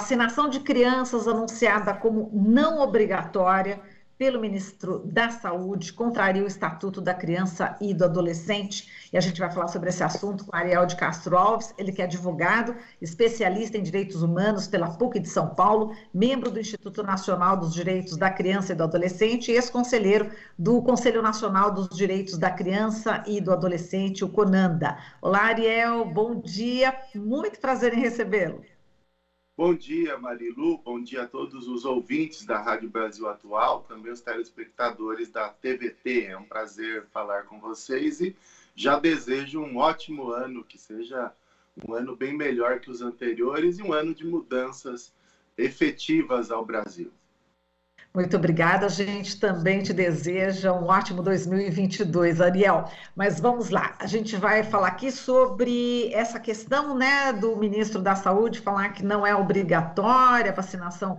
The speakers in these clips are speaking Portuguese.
Vacinação de crianças anunciada como não obrigatória pelo ministro da Saúde contraria o Estatuto da Criança e do Adolescente. E a gente vai falar sobre esse assunto com Ariel de Castro Alves, ele que é advogado, especialista em direitos humanos pela PUC de São Paulo, membro do Instituto Nacional dos Direitos da Criança e do Adolescente e ex-conselheiro do Conselho Nacional dos Direitos da Criança e do Adolescente, o CONANDA. Olá, Ariel, bom dia, muito prazer em recebê-lo. Bom dia, Marilu. Bom dia a todos os ouvintes da Rádio Brasil Atual, também os telespectadores da TVT. É um prazer falar com vocês e já desejo um ótimo ano, que seja um ano bem melhor que os anteriores e um ano de mudanças efetivas ao Brasil. Muito obrigada, a gente também te deseja um ótimo 2022, Ariel. Mas vamos lá, a gente vai falar aqui sobre essa questão, né, do ministro da Saúde falar que não é obrigatória a vacinação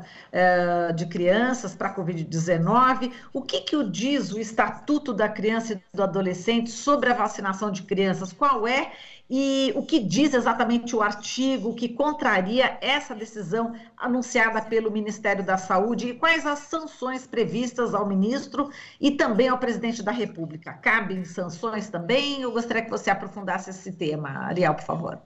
de crianças para a Covid-19. O que diz o Estatuto da Criança e do Adolescente sobre a vacinação de crianças? Qual é? E o que diz exatamente o artigo que contraria essa decisão anunciada pelo Ministério da Saúde e quais as sanções previstas ao ministro e também ao presidente da República? Cabem sanções também? Eu gostaria que você aprofundasse esse tema, Ariel, por favor.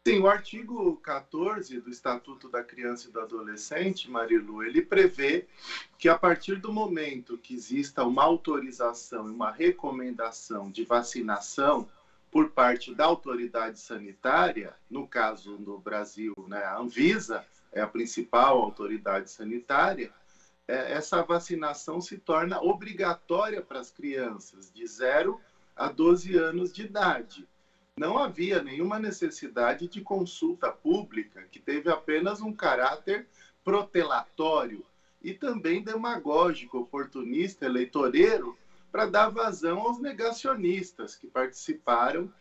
Sim, o artigo 14 do Estatuto da Criança e do Adolescente, Marilu, ele prevê que a partir do momento que exista uma autorização e uma recomendação de vacinação por parte da autoridade sanitária, no caso do Brasil, né, a Anvisa é a principal autoridade sanitária, essa vacinação se torna obrigatória para as crianças de 0 a 12 anos de idade. Não havia nenhuma necessidade de consulta pública, que teve apenas um caráter protelatório e também demagógico, oportunista, eleitoreiro, para dar vazão aos negacionistas que participaram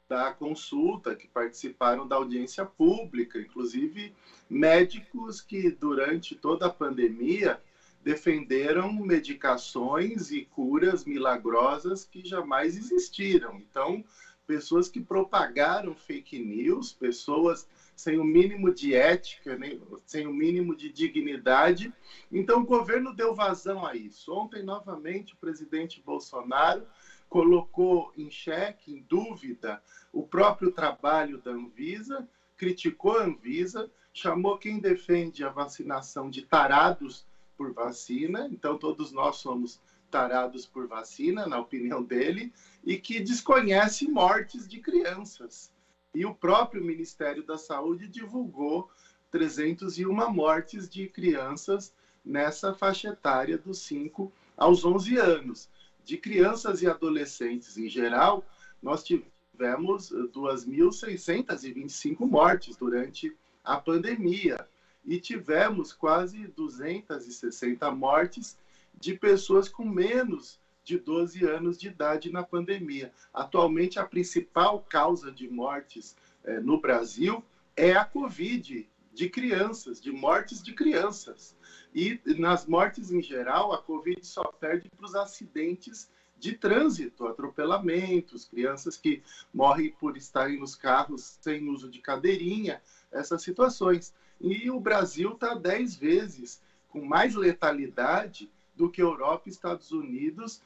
da consulta, que participaram da audiência pública, inclusive médicos que durante toda a pandemia defenderam medicações e curas milagrosas que jamais existiram. Então, pessoas que propagaram fake news, pessoas sem o mínimo de ética, sem o mínimo de dignidade. Então, o governo deu vazão a isso. Ontem, novamente, o presidente Bolsonaro colocou em xeque, em dúvida, o próprio trabalho da Anvisa, criticou a Anvisa, chamou quem defende a vacinação de tarados por vacina. Então, todos nós somos tarados por vacina, na opinião dele, e que desconhece mortes de crianças. E o próprio Ministério da Saúde divulgou 301 mortes de crianças nessa faixa etária dos 5 aos 11 anos. De crianças e adolescentes em geral, nós tivemos 2.625 mortes durante a pandemia e tivemos quase 260 mortes de pessoas com menos de 12 anos de idade na pandemia. Atualmente, a principal causa de mortes no Brasil é a Covid de crianças, de mortes de crianças. E nas mortes em geral, a Covid só perde para os acidentes de trânsito, atropelamentos, crianças que morrem por estarem nos carros sem uso de cadeirinha, essas situações. E o Brasil está 10 vezes com mais letalidade do que Europa e Estados Unidos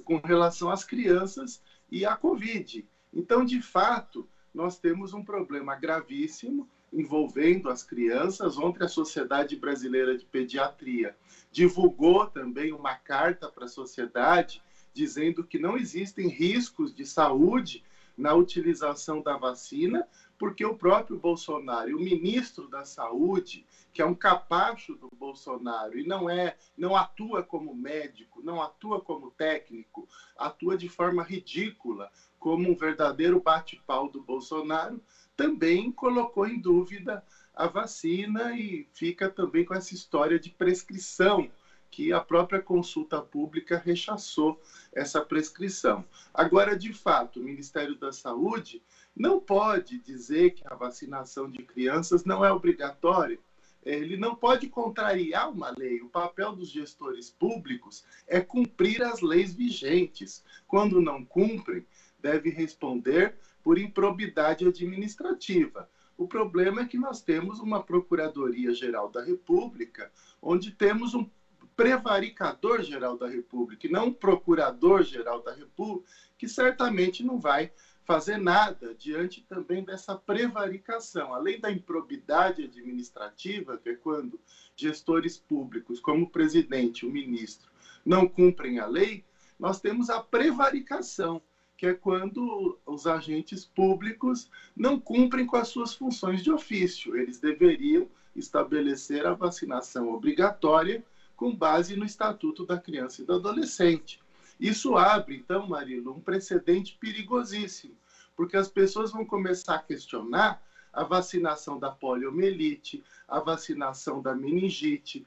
com relação às crianças e à Covid. Então, de fato, nós temos um problema gravíssimo envolvendo as crianças. Ontem, a Sociedade Brasileira de Pediatria divulgou também uma carta para a sociedade dizendo que não existem riscos de saúde na utilização da vacina, porque o próprio Bolsonaro e o ministro da Saúde, que é um capacho do Bolsonaro e não atua como médico, não atua como técnico, atua de forma ridícula, como um verdadeiro bate-pau do Bolsonaro, também colocou em dúvida a vacina e fica também com essa história de prescrição, que a própria consulta pública rechaçou essa prescrição. Agora, de fato, o Ministério da Saúde não pode dizer que a vacinação de crianças não é obrigatória. Ele não pode contrariar uma lei. O papel dos gestores públicos é cumprir as leis vigentes. Quando não cumprem, deve responder por improbidade administrativa. O problema é que nós temos uma Procuradoria-Geral da República, onde temos um prevaricador-geral da República, e não um procurador-geral da República, que certamente não vai fazer nada diante também dessa prevaricação. Além da improbidade administrativa, que é quando gestores públicos, como o presidente, o ministro, não cumprem a lei, nós temos a prevaricação, que é quando os agentes públicos não cumprem com as suas funções de ofício. Eles deveriam estabelecer a vacinação obrigatória com base no Estatuto da Criança e do Adolescente. Isso abre, então, Marilo, um precedente perigosíssimo, porque as pessoas vão começar a questionar a vacinação da poliomielite, a vacinação da meningite,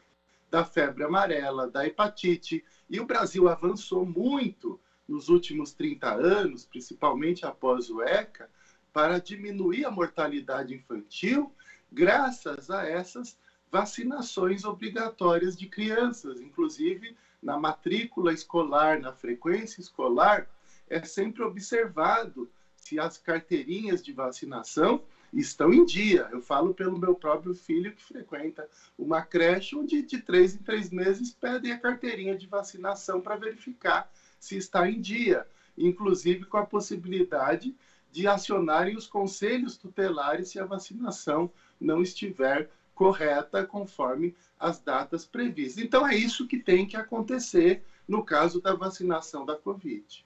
da febre amarela, da hepatite. E o Brasil avançou muito nos últimos 30 anos, principalmente após o ECA, para diminuir a mortalidade infantil, graças a essas vacinações obrigatórias de crianças. Inclusive, na matrícula escolar, na frequência escolar, é sempre observado se as carteirinhas de vacinação estão em dia. Eu falo pelo meu próprio filho, que frequenta uma creche onde de 3 em 3 meses pedem a carteirinha de vacinação para verificar se está em dia, inclusive com a possibilidade de acionarem os conselhos tutelares se a vacinação não estiver correta conforme as datas previstas. Então, é isso que tem que acontecer no caso da vacinação da Covid.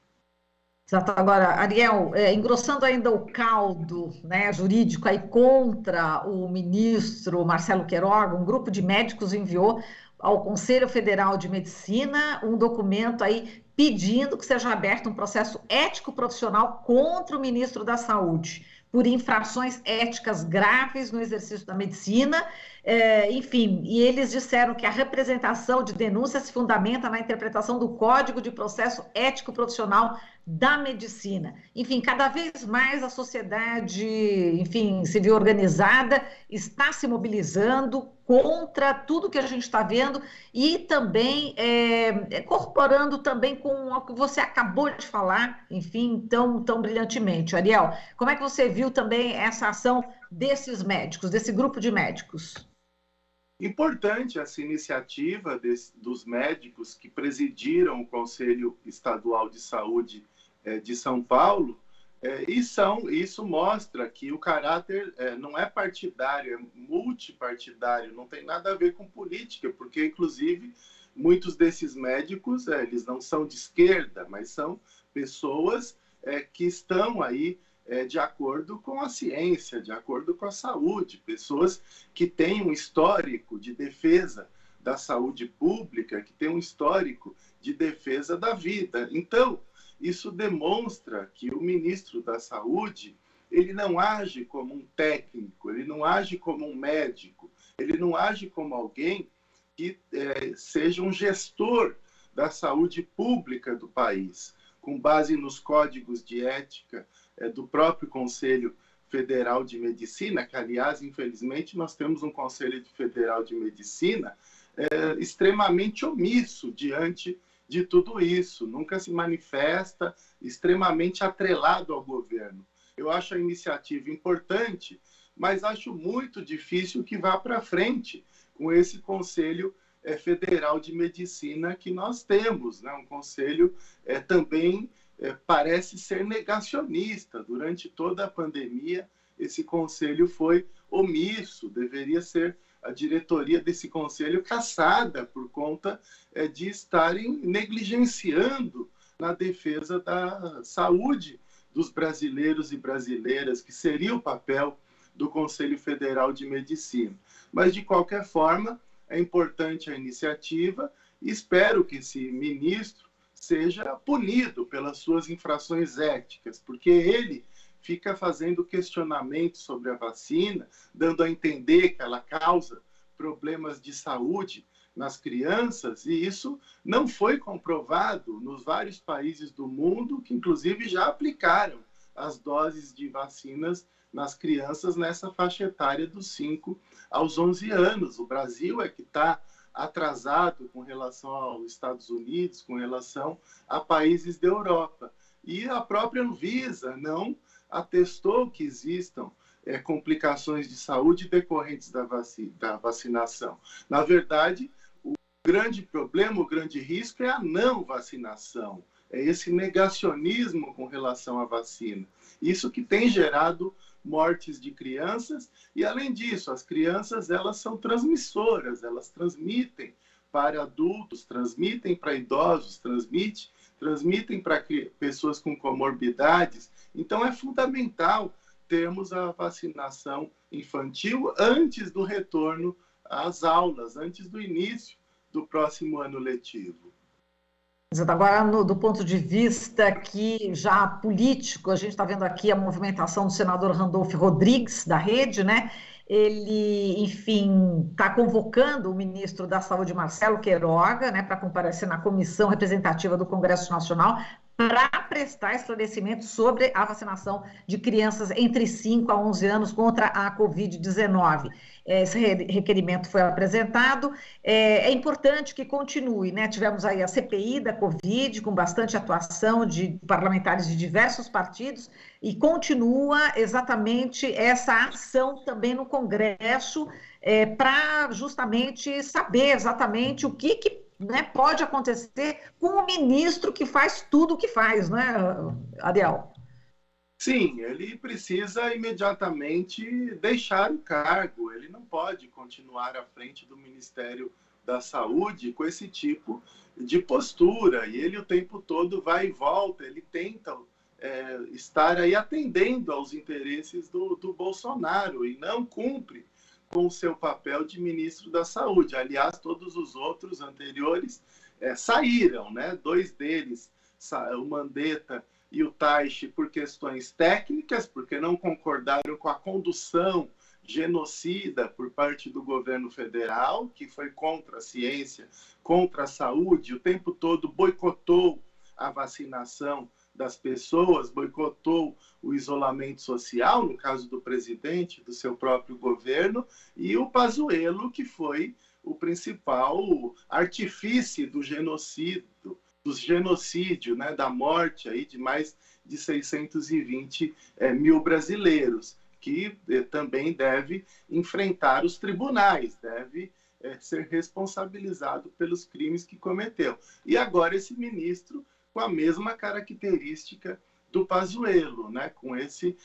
Exato. Agora, Ariel, engrossando ainda o caldo, né, jurídico aí contra o ministro Marcelo Queiroga, um grupo de médicos enviou ao Conselho Federal de Medicina um documento aí pedindo que seja aberto um processo ético profissional contra o ministro da Saúde por infrações éticas graves no exercício da medicina. Enfim, e eles disseram que a representação de denúncia se fundamenta na interpretação do Código de Processo Ético Profissional da Medicina. Enfim, cada vez mais a sociedade, enfim, civil organizada está se mobilizando contra tudo que a gente está vendo e também corroborando também com o que você acabou de falar, enfim, tão brilhantemente. Ariel, como é que você viu também essa ação desses médicos, desse grupo de médicos? Importante essa iniciativa dos médicos que presidiram o Conselho Estadual de Saúde de São Paulo, isso mostra que o caráter não é partidário, é multipartidário, não tem nada a ver com política, porque, inclusive, muitos desses médicos, eles não são de esquerda, mas são pessoas que estão aí de acordo com a ciência, de acordo com a saúde, pessoas que têm um histórico de defesa da saúde pública, que têm um histórico de defesa da vida. Então, isso demonstra que o ministro da Saúde, ele não age como um técnico, ele não age como um médico, ele não age como alguém que seja um gestor da saúde pública do país, com base nos códigos de ética do próprio Conselho Federal de Medicina, que, aliás, infelizmente, nós temos um Conselho Federal de Medicina extremamente omisso diante de tudo isso, nunca se manifesta, extremamente atrelado ao governo. Eu acho a iniciativa importante, mas acho muito difícil que vá para frente com esse Conselho Federal de Medicina que nós temos, né? Um conselho também parece ser negacionista. Durante toda a pandemia, esse conselho foi omisso, deveria ser a diretoria desse conselho caçada por conta de estarem negligenciando na defesa da saúde dos brasileiros e brasileiras, que seria o papel do Conselho Federal de Medicina. Mas, de qualquer forma, é importante a iniciativa e espero que esse ministro seja punido pelas suas infrações éticas, porque ele fica fazendo questionamentos sobre a vacina, dando a entender que ela causa problemas de saúde nas crianças, e isso não foi comprovado nos vários países do mundo que, inclusive, já aplicaram as doses de vacinas nas crianças nessa faixa etária dos 5 aos 11 anos. O Brasil é que está atrasado com relação aos Estados Unidos, com relação a países da Europa. E a própria Anvisa não atestou que existam complicações de saúde decorrentes da vacinação. Na verdade, o grande problema, o grande risco é a não vacinação, é esse negacionismo com relação à vacina. Isso que tem gerado mortes de crianças e, além disso, as crianças elas são transmissoras, elas transmitem para adultos, transmitem para idosos, transmitem para pessoas com comorbidades. Então, é fundamental termos a vacinação infantil antes do retorno às aulas, antes do início do próximo ano letivo. Agora, do ponto de vista aqui já político, a gente está vendo aqui a movimentação do senador Randolfo Rodrigues, da Rede, né? Ele, enfim, está convocando o ministro da Saúde, Marcelo Queiroga, né, para comparecer na comissão representativa do Congresso Nacional para prestar esclarecimento sobre a vacinação de crianças entre 5 a 11 anos contra a Covid-19. Esse requerimento foi apresentado. É importante que continue, né? Tivemos aí a CPI da Covid, com bastante atuação de parlamentares de diversos partidos, e continua exatamente essa ação também no Congresso, para justamente saber exatamente o que né, pode acontecer com o ministro que faz tudo o que faz, né, Ariel? Sim, ele precisa imediatamente deixar o cargo, ele não pode continuar à frente do Ministério da Saúde com esse tipo de postura, e ele o tempo todo vai e volta, ele tenta estar aí atendendo aos interesses do Bolsonaro e não cumpre com o seu papel de ministro da Saúde. Aliás, todos os outros anteriores saíram, né? 2 deles, o Mandetta e o Taishi, por questões técnicas, porque não concordaram com a condução genocida por parte do governo federal, que foi contra a ciência, contra a saúde, o tempo todo boicotou a vacinação das pessoas, boicotou o isolamento social, no caso do presidente, do seu próprio governo, e o Pazuello, que foi o principal artifício do genocídio, né, da morte aí de mais de 620 mil brasileiros, que também deve enfrentar os tribunais, deve ser responsabilizado pelos crimes que cometeu. E agora esse ministro com a mesma característica do Pazuello, né? Com esse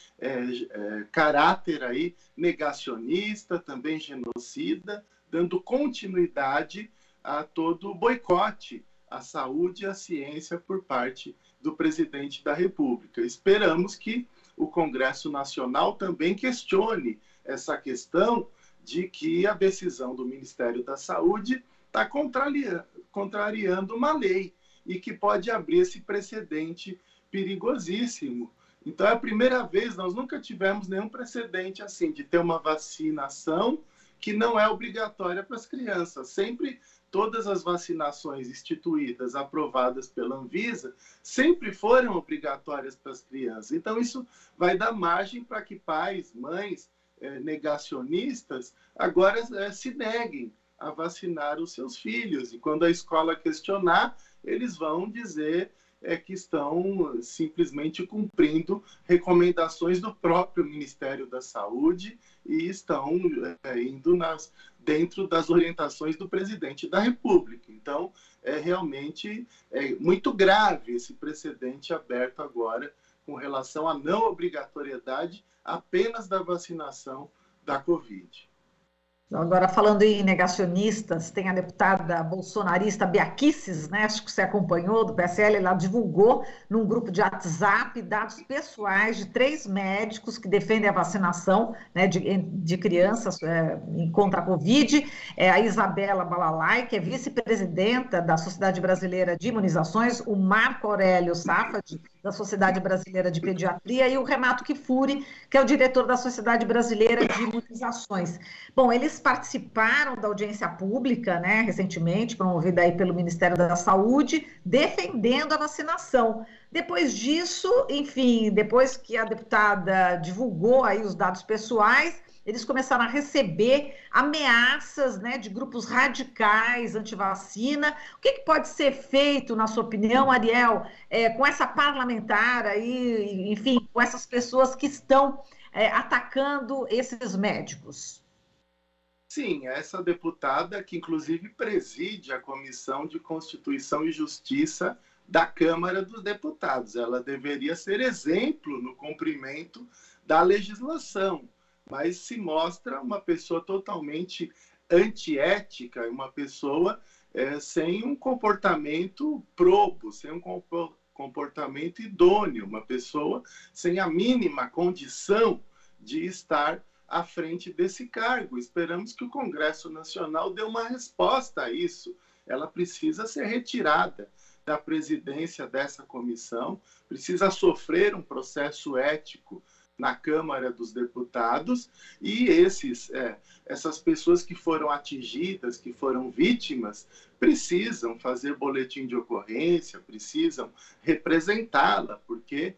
caráter aí negacionista, também genocida, dando continuidade a todo o boicote à saúde e à ciência por parte do presidente da República. Esperamos que o Congresso Nacional também questione essa questão de que a decisão do Ministério da Saúde está contrariando uma lei e que pode abrir esse precedente perigosíssimo. Então, é a primeira vez, nós nunca tivemos nenhum precedente assim, de ter uma vacinação que não é obrigatória para as crianças. Sempre, todas as vacinações instituídas, aprovadas pela Anvisa, sempre foram obrigatórias para as crianças. Então, isso vai dar margem para que pais, mães negacionistas agora se neguem a vacinar os seus filhos. E quando a escola questionar, eles vão dizer que estão simplesmente cumprindo recomendações do próprio Ministério da Saúde e estão indo dentro das orientações do presidente da República. Então, é realmente muito grave esse precedente aberto agora com relação à não obrigatoriedade apenas da vacinação da Covid. Agora, falando em negacionistas, tem a deputada bolsonarista Bia Kicis, né? Acho que você acompanhou, do PSL, ela divulgou num grupo de WhatsApp dados pessoais de 3 médicos que defendem a vacinação, né, de crianças contra a Covid. A Isabela Balalai, que é vice-presidenta da Sociedade Brasileira de Imunizações, o Marco Aurélio Safadi, da Sociedade Brasileira de Pediatria, e o Renato Kifuri, que é o diretor da Sociedade Brasileira de Imunizações. Bom, eles participaram da audiência pública, né, recentemente, promovida aí pelo Ministério da Saúde, defendendo a vacinação. Depois disso, enfim, depois que a deputada divulgou aí os dados pessoais, eles começaram a receber ameaças, né, de grupos radicais anti-vacina. O que pode ser feito, na sua opinião, Ariel, com essa parlamentar aí, enfim, com essas pessoas que estão atacando esses médicos? Sim, essa deputada que inclusive preside a Comissão de Constituição e Justiça da Câmara dos Deputados. Ela deveria ser exemplo no cumprimento da legislação, mas se mostra uma pessoa totalmente antiética, uma pessoa sem um comportamento probo, sem um comportamento idôneo, uma pessoa sem a mínima condição de estar à frente desse cargo. Esperamos que o Congresso Nacional dê uma resposta a isso. Ela precisa ser retirada da presidência dessa comissão, precisa sofrer um processo ético na Câmara dos Deputados, e essas pessoas que foram atingidas, que foram vítimas, precisam fazer boletim de ocorrência, precisam representá-la, porque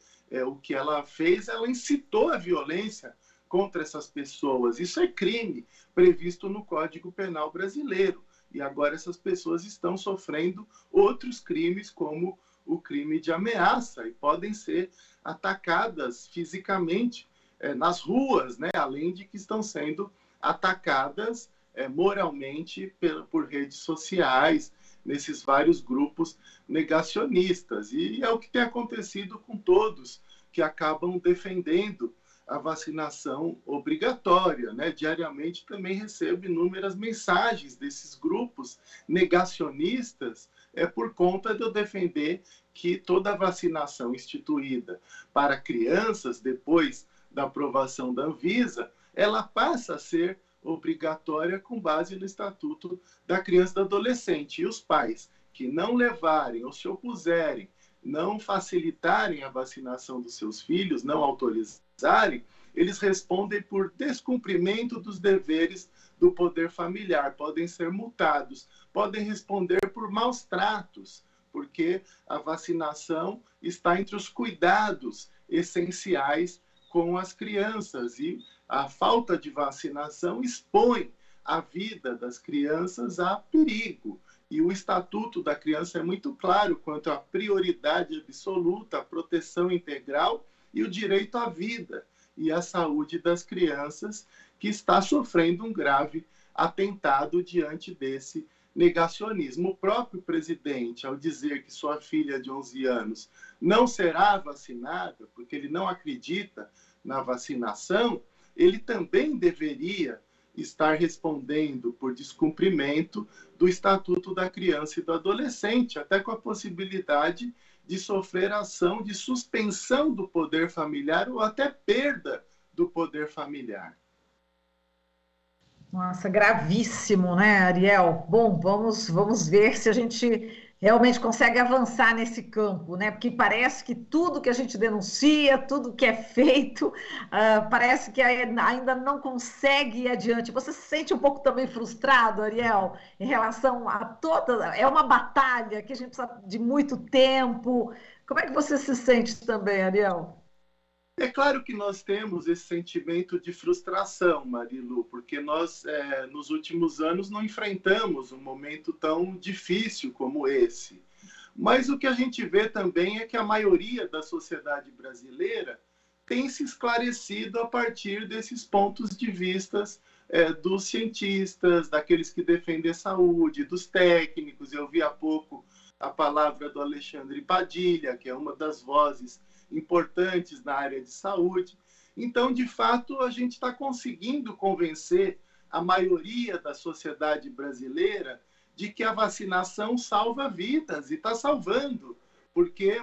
o que ela fez, ela incitou a violência contra essas pessoas. Isso é crime previsto no Código Penal brasileiro. E agora essas pessoas estão sofrendo outros crimes, como o crime de ameaça, e podem ser atacadas fisicamente nas ruas, né? Além de que estão sendo atacadas moralmente por redes sociais, nesses vários grupos negacionistas. E é o que tem acontecido com todos que acabam defendendo a vacinação obrigatória, né? Diariamente também recebo inúmeras mensagens desses grupos negacionistas por conta de eu defender que toda vacinação instituída para crianças, depois da aprovação da Anvisa, ela passa a ser obrigatória com base no Estatuto da Criança e do Adolescente. E os pais que não levarem ou se opuserem, não facilitarem a vacinação dos seus filhos, não autorizarem, eles respondem por descumprimento dos deveres do poder familiar, podem ser multados, podem responder por maus tratos, porque a vacinação está entre os cuidados essenciais com as crianças, e a falta de vacinação expõe a vida das crianças a perigo. E o Estatuto da Criança é muito claro quanto à prioridade absoluta, à proteção integral e o direito à vida e à saúde das crianças, que está sofrendo um grave atentado diante desse negacionismo. O próprio presidente, ao dizer que sua filha de 11 anos não será vacinada, porque ele não acredita na vacinação, ele também deveria estar respondendo por descumprimento do Estatuto da Criança e do Adolescente, até com a possibilidade de sofrer ação de suspensão do poder familiar ou até perda do poder familiar. Nossa, gravíssimo, né, Ariel? Bom, vamos ver se a gente realmente consegue avançar nesse campo, né? Porque parece que tudo que a gente denuncia, tudo que é feito, parece que ainda não consegue ir adiante. Você se sente um pouco também frustrado, Ariel, em relação a toda... É uma batalha que a gente precisa de muito tempo. Como é que você se sente também, Ariel? É claro que nós temos esse sentimento de frustração, Marilu, porque nós, nos últimos anos, não enfrentamos um momento tão difícil como esse. Mas o que a gente vê também é que a maioria da sociedade brasileira tem se esclarecido a partir desses pontos de vista dos cientistas, daqueles que defendem a saúde, dos técnicos. Eu vi há pouco a palavra do Alexandre Padilha, que é uma das vozes importantes na área de saúde. Então, de fato, a gente está conseguindo convencer a maioria da sociedade brasileira de que a vacinação salva vidas, e está salvando, porque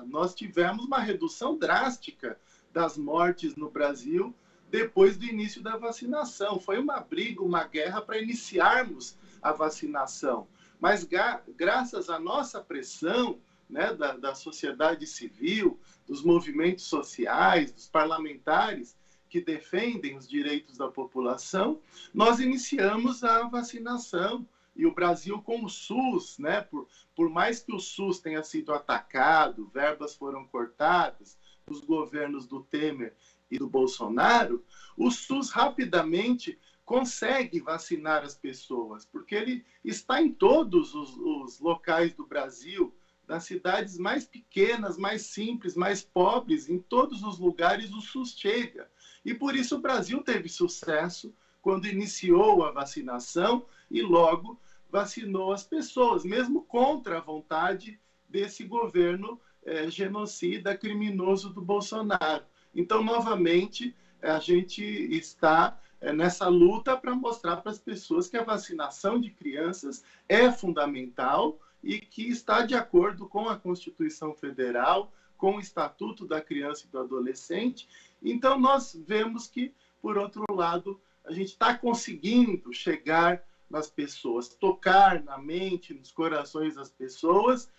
nós tivemos uma redução drástica das mortes no Brasil depois do início da vacinação. Foi uma briga, uma guerra para iniciarmos a vacinação. Mas graças à nossa pressão, né, da sociedade civil, dos movimentos sociais, dos parlamentares que defendem os direitos da população, nós iniciamos a vacinação. E o Brasil, com o SUS, né, por mais que o SUS tenha sido atacado, verbas foram cortadas, os governos do Temer e do Bolsonaro, o SUS rapidamente consegue vacinar as pessoas, porque ele está em todos os locais do Brasil, nas cidades mais pequenas, mais simples, mais pobres, em todos os lugares o SUS chega. E por isso o Brasil teve sucesso quando iniciou a vacinação e logo vacinou as pessoas, mesmo contra a vontade desse governo genocida, criminoso do Bolsonaro. Então, novamente, a gente está nessa luta para mostrar para as pessoas que a vacinação de crianças é fundamental e que está de acordo com a Constituição Federal, com o Estatuto da Criança e do Adolescente. Então, nós vemos que, por outro lado, a gente está conseguindo chegar nas pessoas, tocar na mente, nos corações das pessoas,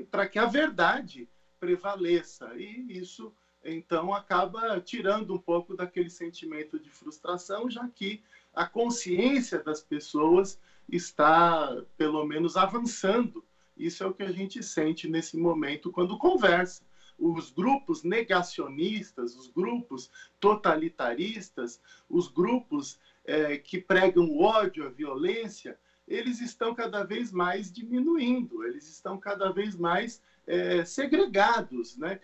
para que a verdade prevaleça. E isso, então, acaba tirando um pouco daquele sentimento de frustração, já que a consciência das pessoas está, pelo menos, avançando. Isso é o que a gente sente nesse momento quando conversa. Os grupos negacionistas, os grupos totalitaristas, os grupos que pregam o ódio, a violência, eles estão cada vez mais diminuindo, eles estão cada vez mais segregados, né?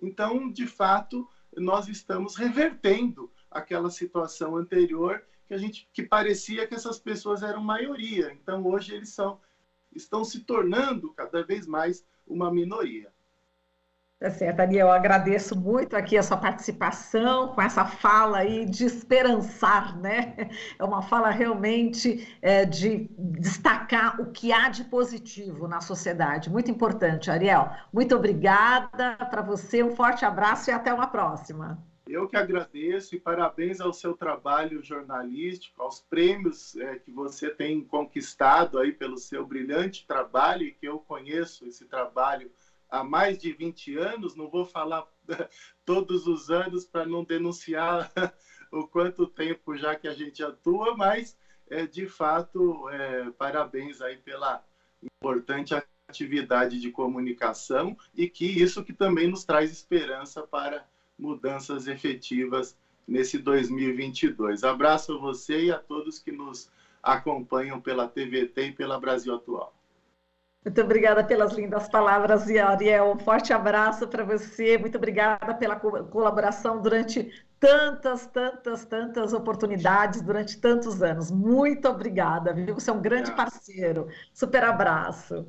Então, de fato, nós estamos revertendo aquela situação anterior que parecia que essas pessoas eram maioria. Então, hoje eles estão se tornando cada vez mais uma minoria. Tá certo, Ariel, eu agradeço muito aqui a sua participação com essa fala aí de esperançar, né? É uma fala realmente de destacar o que há de positivo na sociedade. Muito importante, Ariel. Muito obrigada para você, um forte abraço e até uma próxima. Eu que agradeço e parabéns ao seu trabalho jornalístico, aos prêmios que você tem conquistado aí pelo seu brilhante trabalho, e que eu conheço esse trabalho há mais de 20 anos, não vou falar todos os anos para não denunciar o quanto tempo já que a gente atua, mas, de fato, parabéns aí pela importante atividade de comunicação e que isso que também nos traz esperança para mudanças efetivas nesse 2022. Abraço a você e a todos que nos acompanham pela TVT e pela Brasil Atual. Muito obrigada pelas lindas palavras, Ariel. Um forte abraço para você. Muito obrigada pela colaboração durante tantas oportunidades, durante tantos anos. Muito obrigada, viu? Você é um grande parceiro. Super abraço.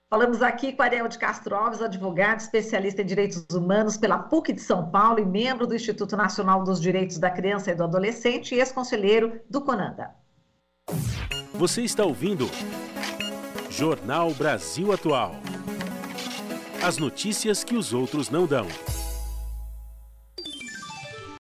Falamos aqui com Ariel de Castro Alves, advogado, especialista em direitos humanos pela PUC de São Paulo e membro do Instituto Nacional dos Direitos da Criança e do Adolescente e ex-conselheiro do CONANDA. Você está ouvindo Jornal Brasil Atual. As notícias que os outros não dão.